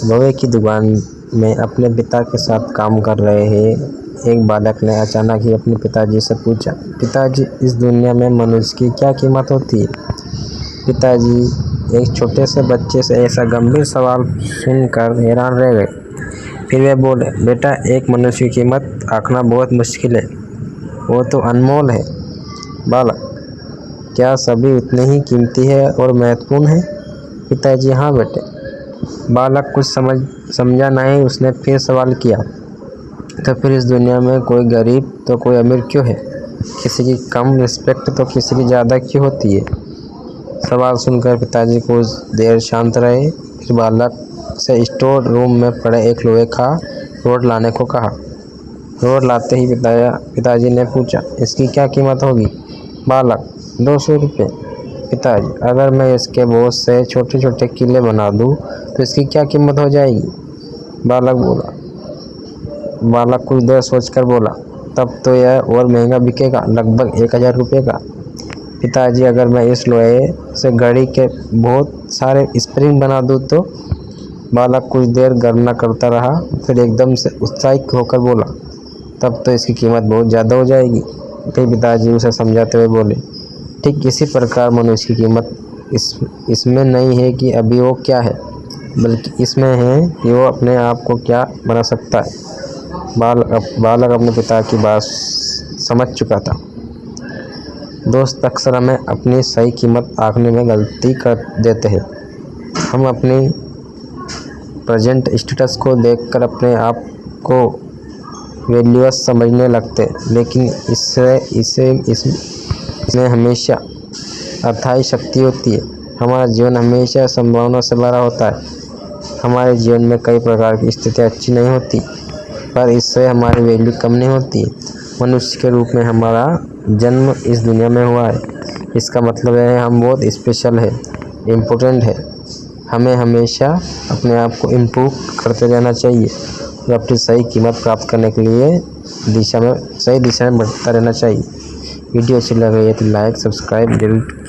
लोहे की दुकान में अपने पिता के साथ काम कर रहे हैं। एक बालक ने अचानक ही अपने पिताजी से पूछा, पिताजी, इस दुनिया में मनुष्य की क्या कीमत होती है? पिताजी एक छोटे से बच्चे से ऐसा गंभीर सवाल सुनकर हैरान रह गए। फिर वे बोले, बेटा, एक मनुष्य की कीमत आंकना बहुत मुश्किल है, वो तो अनमोल है। बालक, क्या सभी उतने ही कीमती है और महत्वपूर्ण है? पिताजी, हाँ बेटे। बालक कुछ समझा नहीं। उसने फिर सवाल किया, तो फिर इस दुनिया में कोई गरीब तो कोई अमीर क्यों है? किसी की कम रिस्पेक्ट तो किसी की ज़्यादा क्यों होती है? सवाल सुनकर पिताजी कुछ देर शांत रहे। फिर बालक से स्टोर रूम में पड़े एक लोहे का रोड लाने को कहा। रोड लाते ही पिताजी ने पूछा, इसकी क्या कीमत होगी? बालक, 200 रुपये। पिताजी, अगर मैं इसके बहुत से छोटे छोटे किले बना दूं तो इसकी क्या कीमत हो जाएगी? बालक कुछ देर सोचकर बोला, तब तो यह और महंगा बिकेगा, लगभग 1000 रुपये का। पिताजी, अगर मैं इस लोहे से घड़ी के बहुत सारे स्प्रिंग बना दूं तो? बालक कुछ देर गणना करता रहा, फिर एकदम से उत्साहित होकर बोला, तब तो इसकी कीमत बहुत ज़्यादा हो जाएगी। फिर पिताजी उसे समझाते हुए बोले, ठीक इसी प्रकार मनुष्य की कीमत इसमें नहीं है कि अभी वो क्या है, बल्कि इसमें है कि वो अपने आप को क्या बना सकता है। बालक अपने पिता की बात समझ चुका था। दोस्त, अक्सर हमें अपनी सही कीमत आंकने में गलती कर देते हैं। हम अपनी प्रेजेंट स्टेटस को देखकर अपने आप को वैल्यूअस समझने लगते हैं, लेकिन इसमें हमेशा अथाई शक्ति होती है। हमारा जीवन हमेशा संभावना से भरा होता है। हमारे जीवन में कई प्रकार की स्थितियाँ अच्छी नहीं होती, पर इससे हमारी वैल्यू कम नहीं होती। मनुष्य के रूप में हमारा जन्म इस दुनिया में हुआ है। इसका मतलब है हम बहुत स्पेशल है, इम्पोर्टेंट है। हमें हमेशा अपने आप को इम्प्रूव करते रहना चाहिए और अपनी सही कीमत प्राप्त करने के लिए सही दिशा में बढ़ता रहना चाहिए। वीडियो अच्छी लग रही है तो लाइक, सब्सक्राइब जरूर